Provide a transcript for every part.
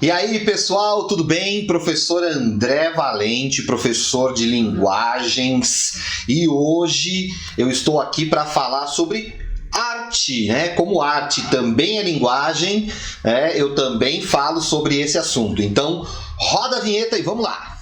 E aí, pessoal, tudo bem? Professor André Valente, professor de linguagens, e hoje eu estou aqui para falar sobre arte, né? Como arte também é linguagem, eu também falo sobre esse assunto. Então, roda a vinheta e vamos lá!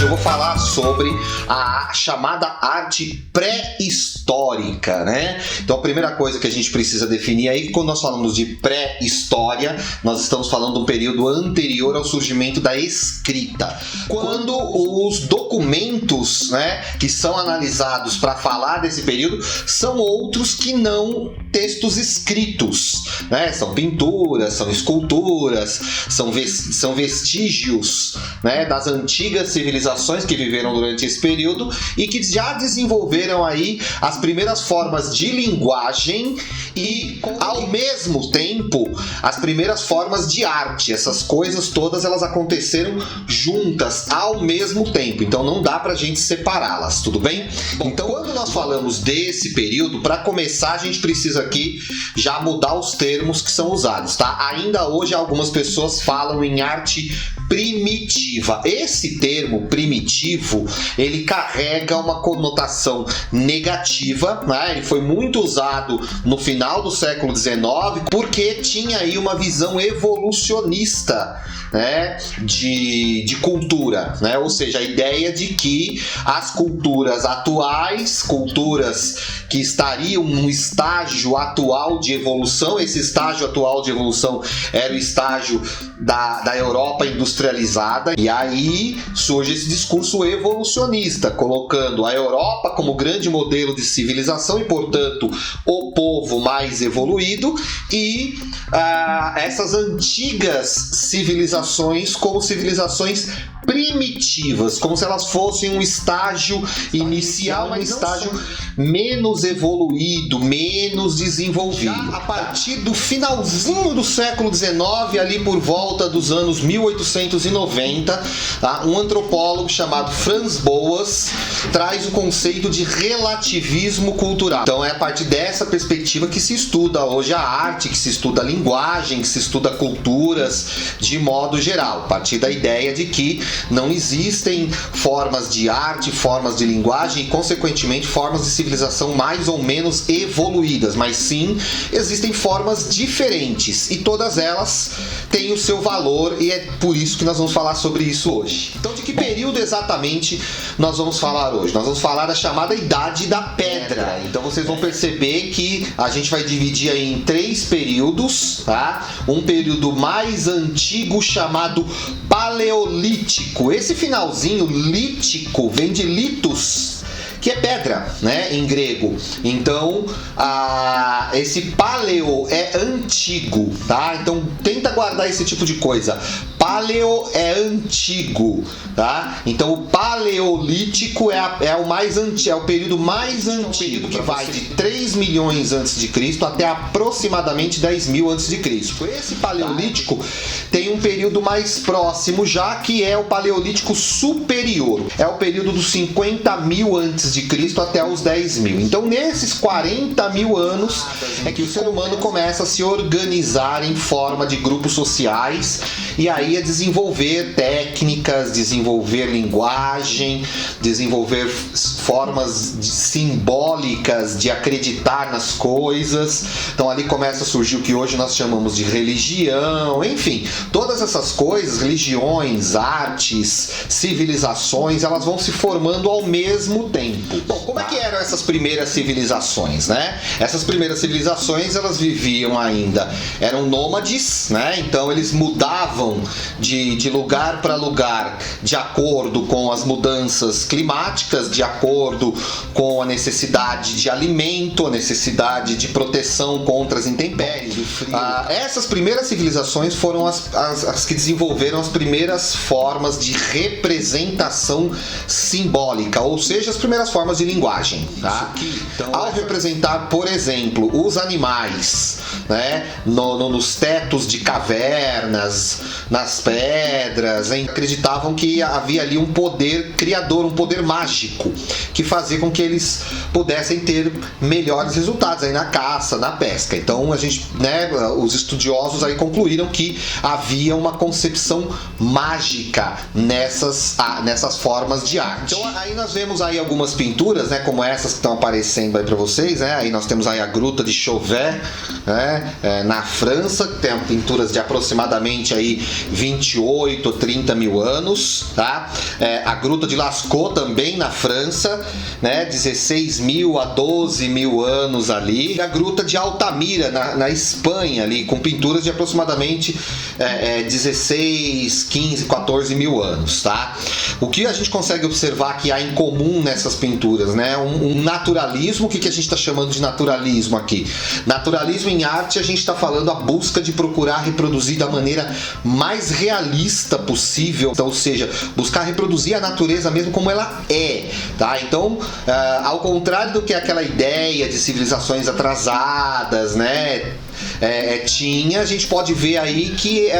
Eu vou falar sobre a chamada arte pré-histórica, né? Então a primeira coisa que a gente precisa definir aí, quando nós falamos de pré-história, nós estamos falando do período anterior ao surgimento da escrita. Quando os documentos, né, que são analisados para falar desse período são outros que não textos escritos, né? São pinturas, são esculturas, são vestígios, né, das antigas civilizações que viveram durante esse período e que já desenvolveram aí as primeiras formas de linguagem e, ao mesmo tempo, as primeiras formas de arte. Essas coisas todas elas aconteceram juntas ao mesmo tempo, então não dá pra gente separá-las, tudo bem? Então, quando nós falamos desse período, para começar, a gente precisa aqui já mudar os termos que são usados, tá? Ainda hoje algumas pessoas falam em arte primitiva. Esse termo primitivo, ele carrega uma conotação negativa, né? Ele foi muito usado no final do século XIX porque tinha aí uma visão evolucionista, né, de cultura, né? Ou seja, a ideia de que as culturas atuais, culturas que estariam num estágio atual de evolução, esse estágio atual de evolução era o estágio da Europa industrializada, e aí surge esse discurso evolucionista, colocando a Europa como grande modelo de civilização e, portanto, o povo mais evoluído, e essas antigas civilizações como civilizações primitivas, como se elas fossem um estágio inicial, um estágio menos evoluído, menos desenvolvido. Já a partir do finalzinho do século XIX, ali por volta dos anos 1890, um antropólogo chamado Franz Boas traz o conceito de relativismo cultural. Então é a partir dessa perspectiva que se estuda hoje a arte, que se estuda a linguagem, que se estuda culturas de modo geral, a partir da ideia de que não existem formas de arte, formas de linguagem e, consequentemente, formas de civilização mais ou menos evoluídas, mas sim existem formas diferentes e todas elas têm o seu valor, e é por isso que nós vamos falar sobre isso hoje. Então, de que período exatamente nós vamos falar hoje? Nós vamos falar da chamada Idade da Pedra. Então vocês vão perceber que a gente vai dividir aí em 3 períodos, tá? Um período mais antigo chamado Paleolítico. Esse finalzinho lítico vem de litos, que é pedra, né, em grego. Então, esse paleo é antigo, tá? Então, tenta guardar esse tipo de coisa. Paleo é antigo, tá? Então, o paleolítico é o mais antigo, é o período mais antigo, que vai de 3 milhões antes de Cristo até aproximadamente 10 mil antes de Cristo. Esse paleolítico tem um período mais próximo já, que é o paleolítico superior. É o período dos 50 mil antes de Cristo até os 10 mil. Então, nesses 40 mil anos é que o ser humano começa a se organizar em forma de grupos sociais e aí a desenvolver técnicas, desenvolver linguagem, desenvolver formas simbólicas de acreditar nas coisas. Então ali começa a surgir o que hoje nós chamamos de religião, enfim, todas essas coisas, religiões, artes, civilizações, elas vão se formando ao mesmo tempo. Bom, como é que eram essas primeiras civilizações, né? Essas primeiras civilizações, elas viviam ainda, eram nômades, né? Então eles mudavam de lugar para lugar de acordo com as mudanças climáticas, de acordo com a necessidade de alimento, a necessidade de proteção contra as intempéries, o frio. Essas primeiras civilizações foram as que desenvolveram as primeiras formas de representação simbólica, ou seja, as primeiras formas de linguagem, tá? Ao representar, por exemplo, os animais, né, nos tetos de cavernas, nas pedras, acreditavam que havia ali um poder criador, um poder mágico, que fazia com que eles pudessem ter melhores resultados aí na caça, na pesca. Então a gente, né, os estudiosos aí concluíram que havia uma concepção mágica nessas formas de arte. Então aí nós vemos aí algumas pinturas, né, como essas que estão aparecendo aí para vocês, né? Aí nós temos aí a Gruta de Chauvet, né, na França, que tem pinturas de aproximadamente aí 28 ou 30 mil anos, tá? A Gruta de Lascaux também na França, né, 16 mil a 12 mil anos ali. E a Gruta de Altamira na Espanha ali, com pinturas de aproximadamente 16, 15, 14 mil anos, tá? O que a gente consegue observar que há em comum nessas pinturas, né? Um naturalismo. O que a gente está chamando de naturalismo aqui? Naturalismo em arte, a gente está falando a busca de procurar reproduzir da maneira mais realista possível, então, ou seja, buscar reproduzir a natureza mesmo como ela é, tá? Então, ao contrário do que aquela ideia de civilizações atrasadas, né, tinha, a gente pode ver aí que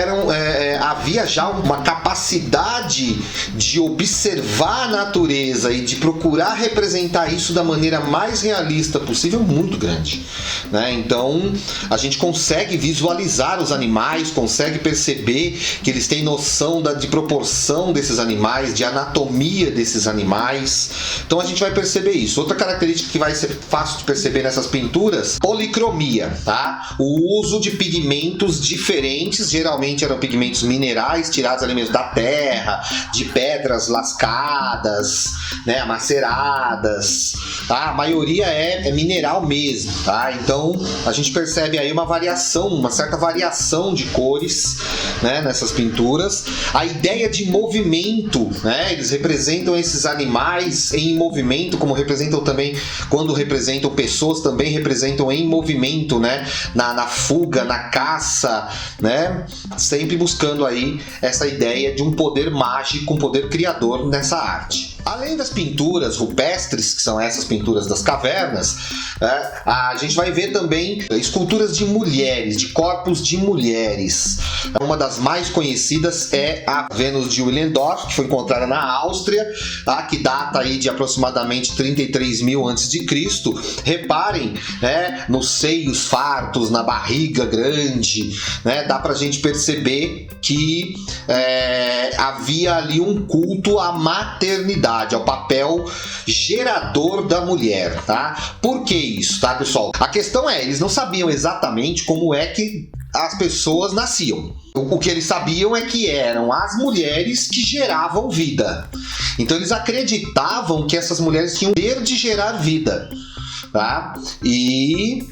havia já uma capacidade de observar a natureza e de procurar representar isso da maneira mais realista possível muito grande, né? Então a gente consegue visualizar os animais, consegue perceber que eles têm noção de proporção desses animais, de anatomia desses animais. Então a gente vai perceber isso. Outra característica que vai ser fácil de perceber nessas pinturas, policromia, tá? O uso de pigmentos diferentes, geralmente eram pigmentos minerais tirados ali mesmo da terra, de pedras lascadas, né, maceradas, tá? A maioria é mineral mesmo, tá? Então a gente percebe aí uma certa variação de cores, né, nessas pinturas. A ideia de movimento, né, eles representam esses animais em movimento, como representam também quando representam pessoas, também representam em movimento, né, na fuga, na caça, né? Sempre buscando aí essa ideia de um poder mágico, um poder criador nessa arte. Além das pinturas rupestres, que são essas pinturas das cavernas, a gente vai ver também esculturas de mulheres, de corpos de mulheres. Uma das mais conhecidas é a Vênus de Willendorf, que foi encontrada na Áustria, que data aí de aproximadamente 33 mil a.C. Reparem, né, nos seios fartos, na barriga grande, né, dá pra gente perceber que havia ali um culto à maternidade, ao papel gerador da mulher, tá? Por que isso, tá, pessoal? A questão eles não sabiam exatamente como é que as pessoas nasciam. O que eles sabiam é que eram as mulheres que geravam vida. Então eles acreditavam que essas mulheres tinham o poder de gerar vida, tá? E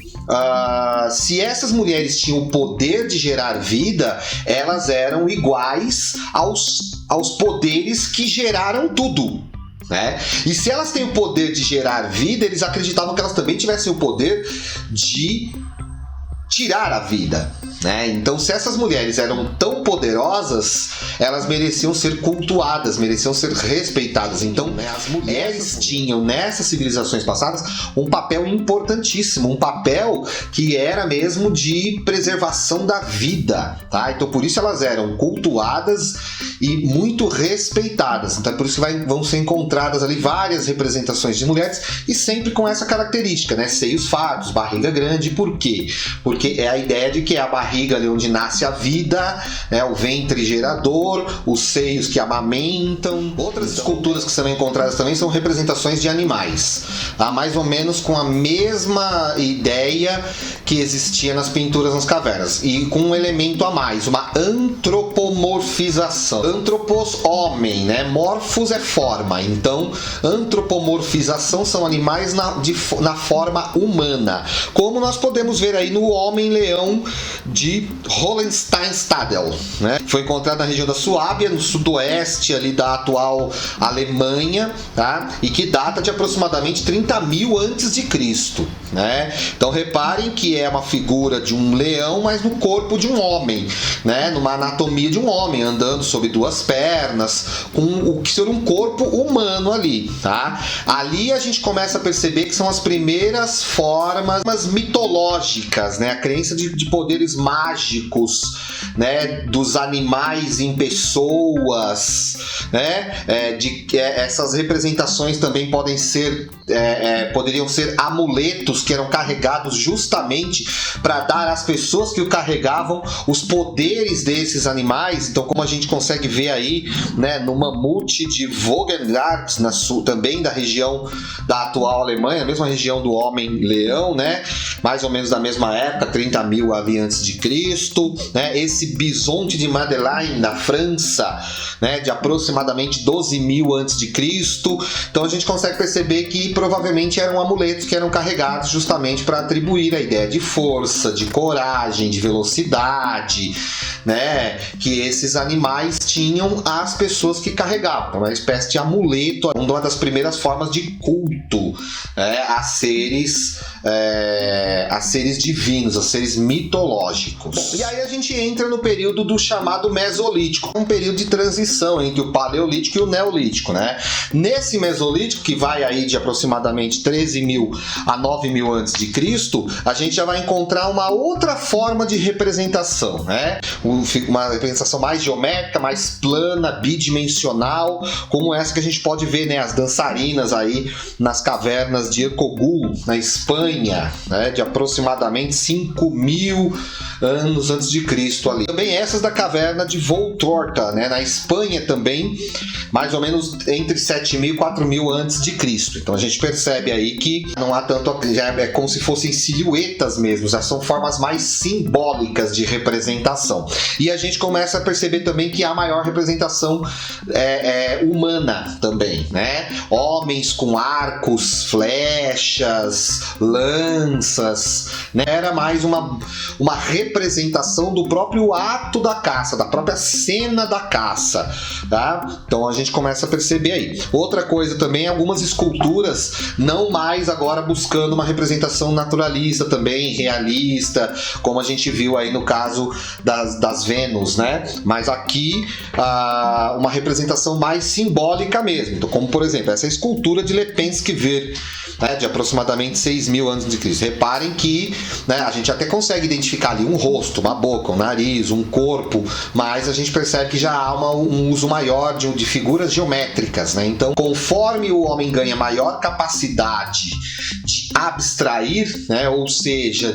se essas mulheres tinham o poder de gerar vida, elas eram iguais aos poderes que geraram tudo, né? E se elas têm o poder de gerar vida, eles acreditavam que elas também tivessem o poder de tirar a vida, né? Então, se essas mulheres eram tão poderosas, elas mereciam ser cultuadas, mereciam ser respeitadas. Então, as mulheres tinham nessas civilizações passadas um papel importantíssimo, um papel que era mesmo de preservação da vida, tá? Então, por isso elas eram cultuadas e muito respeitadas. Então, é por isso que vão ser encontradas ali várias representações de mulheres e sempre com essa característica, né? Seios fartos, barriga grande. Por quê? Porque é a ideia de que é a barriga ali onde nasce a vida, né, o ventre gerador, os seios que amamentam. Outras esculturas que são encontradas também são representações de animais, tá? Mais ou menos com a mesma ideia que existia nas pinturas nas cavernas, e com um elemento a mais, uma antropomorfização. Antropos, homem, né? Morfos é forma, então antropomorfização são animais na forma humana, como nós podemos ver aí no homem homem-leão de Hohensteinstadel, né? Foi encontrado na região da Suábia, no sudoeste ali da atual Alemanha, tá? E que data de aproximadamente 30.000 antes de Cristo, né? Então reparem que é uma figura de um leão, mas no corpo de um homem, né? Numa anatomia de um homem, andando sobre duas pernas, com o que seria um corpo humano ali, tá? Ali a gente começa a perceber que são as primeiras formas mitológicas, né? A crença de poderes mágicos, né? Dos animais em pessoas, né? Essas representações também poderiam ser amuletos que eram carregados justamente para dar às pessoas que o carregavam os poderes desses animais. Então, como a gente consegue ver aí, né, no mamute de Vogelsberg, também da região da atual Alemanha, a mesma região do homem-leão, né, mais ou menos da mesma época, 30.000 ali antes de Cristo, né, esse bisonte de Madeleine na França, né, de aproximadamente 12.000 antes de Cristo. Então a gente consegue perceber que provavelmente eram amuletos que eram carregados justamente para atribuir a ideia de força, de coragem, de velocidade, né, que esses animais tinham às pessoas que carregavam. Uma espécie de amuleto, uma das primeiras formas de culto, né, a seres divinos, a seres mitológicos. Bom, e aí a gente entra no período do chamado Mesolítico, um período de transição entre o Paleolítico e o Neolítico, né? Nesse Mesolítico, que vai aí de aproximadamente 13.000 a 9.000 antes de Cristo, a gente já vai encontrar uma outra forma de representação, né? Uma representação mais geométrica, mais plana, bidimensional, como essa que a gente pode ver, né, as dançarinas aí nas cavernas de Ercogul, na Espanha, né, de aproximadamente 5.000 anos antes de Cristo ali. Também essas da caverna de Volturta, né, na Espanha também, mais ou menos entre 7.000 e 4.000 antes de Cristo. Então a gente percebe aí que não há tanto, já é como se fossem silhuetas mesmo, já são formas mais simbólicas de representação. E a gente começa a perceber também que há maior representação humana também, né? Homens com arcos, flechas, lanças, né? Era mais uma representação do próprio ato da caça, da própria cena da caça, tá? Então a gente começa a perceber aí. Outra coisa também, algumas esculturas não mais agora buscando uma representação naturalista também, realista, como a gente viu aí no caso das Vênus, né? Mas aqui uma representação mais simbólica mesmo. Então, como por exemplo essa escultura de Lepenski Ver, né, de aproximadamente 6.000 anos de Cristo. Reparem que, né, a gente até consegue identificar ali um rosto, uma boca, um nariz, um corpo, mas a gente percebe que já há um uso maior de figuras geométricas, né? Então, conforme o homem ganha maior capacidade de abstrair, né, ou seja,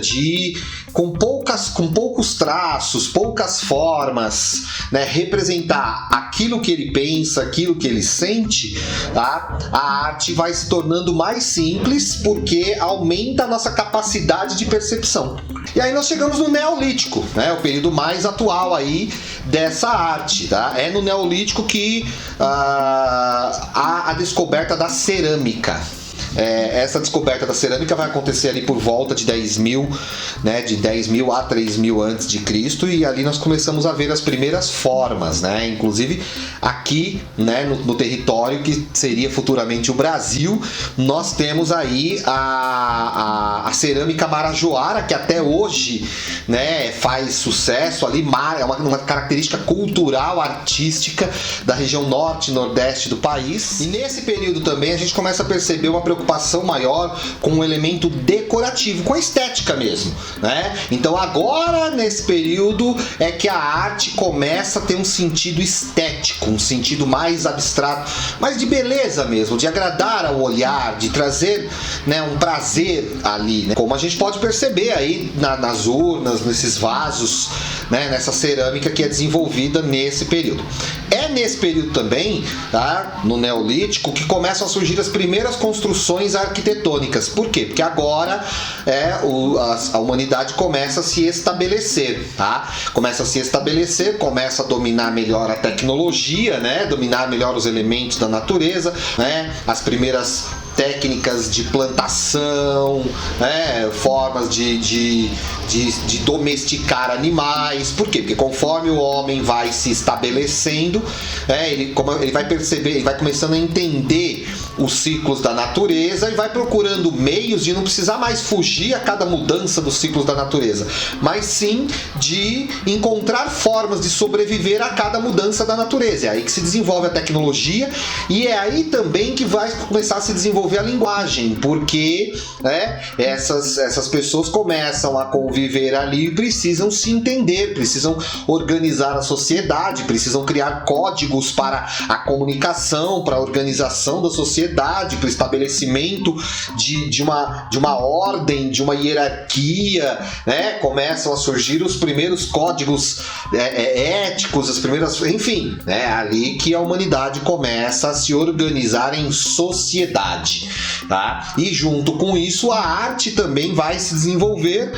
com poucos traços, poucas formas, né, representar aquilo que ele pensa, aquilo que ele sente, tá? A arte vai se tornando mais simples porque aumenta a nossa capacidade de percepção. E aí nós chegamos no Neolítico, né, o período mais atual aí dessa arte, tá? É no Neolítico que há a descoberta da cerâmica. Essa descoberta da cerâmica vai acontecer ali por volta de 10.000, né, de 10.000 a 3.000 antes de Cristo, e ali nós começamos a ver as primeiras formas, né, inclusive aqui, né, no território que seria futuramente o Brasil, nós temos aí a cerâmica marajoara, que até hoje, né, faz sucesso ali, é uma característica cultural, artística da região norte e nordeste do país. E nesse período também a gente começa a perceber uma preocupação maior com um elemento decorativo, com a estética mesmo, né? Então agora, nesse período, é que a arte começa a ter um sentido estético, um sentido mais abstrato, mais de beleza mesmo, de agradar ao olhar, de trazer, né, um prazer ali, né? Como a gente pode perceber aí nas urnas, nesses vasos, né, nessa cerâmica que é desenvolvida nesse período. É nesse período também, tá, no Neolítico, que começam a surgir as primeiras construções arquitetônicas. Por quê? Porque agora a humanidade começa a se estabelecer, tá? Começa a se estabelecer, começa a dominar melhor a tecnologia, né? Dominar melhor os elementos da natureza, né? As primeiras técnicas de plantação, né, formas de de domesticar animais. Por quê? Porque conforme o homem vai se estabelecendo, ele vai perceber, ele vai começando a entender os ciclos da natureza e vai procurando meios de não precisar mais fugir a cada mudança dos ciclos da natureza, mas sim de encontrar formas de sobreviver a cada mudança da natureza. É aí que se desenvolve a tecnologia e é aí também que vai começar a se desenvolver a linguagem, porque essas pessoas começam a conviver ali e precisam se entender, precisam organizar a sociedade, precisam criar códigos para a comunicação, para a organização da sociedade, para o estabelecimento de uma ordem, de uma hierarquia, né? Começam a surgir os primeiros códigos éticos, as primeiras, enfim, ali que a humanidade começa a se organizar em sociedade, tá? E junto com isso a arte também vai se desenvolver,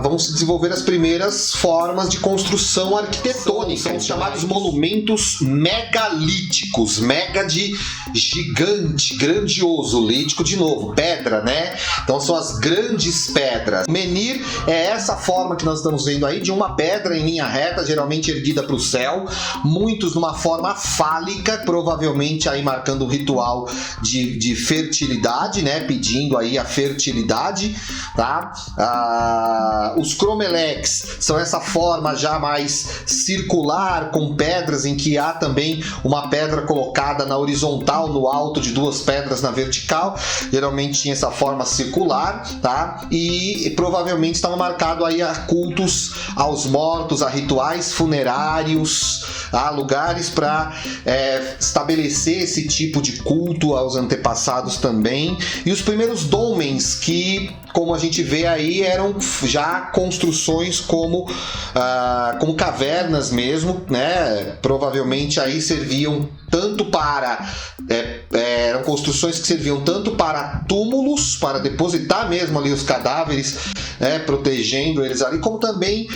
vão se desenvolver as primeiras formas de construção arquitetônica, são os chamados monumentos megalíticos, mega de gigante, grandioso, lítico de novo, pedra, né? Então são as grandes pedras. O menhir é essa forma que nós estamos vendo aí, de uma pedra em linha reta, geralmente erguida para o céu, muitos numa forma fálica, provavelmente aí marcando um ritual de fertilidade, né? Pedindo aí a fertilidade, tá? Os cromeleques são essa forma já mais circular, com pedras em que há também uma pedra colocada na horizontal, no alto de duas pedras na vertical, geralmente tinha essa forma circular, tá? E provavelmente estava marcado aí a cultos aos mortos, a rituais funerários, a lugares para estabelecer esse tipo de culto aos antepassados também. E os primeiros dolmens, que, como a gente vê aí, eram já construções como cavernas mesmo, né? Provavelmente aí serviam tanto para eram construções que serviam tanto para túmulos, para depositar mesmo ali os cadáveres, protegendo eles ali, como também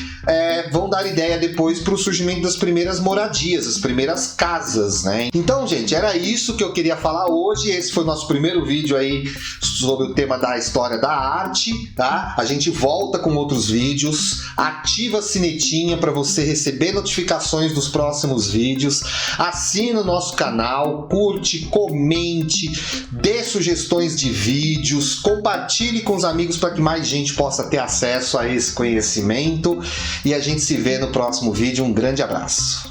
vão dar ideia depois para o surgimento das primeiras moradias, as primeiras casas, né? Então, gente, era isso que eu queria falar hoje. Esse foi o nosso primeiro vídeo aí sobre o tema da história da arte, tá? A gente volta com outros vídeos. Ativa a sinetinha para você receber notificações dos próximos vídeos. Assina o nosso canal, curte, comente, dê sugestões de vídeos, compartilhe com os amigos para que mais gente possa ter acesso a esse conhecimento. E a gente se vê no próximo vídeo. Um grande abraço.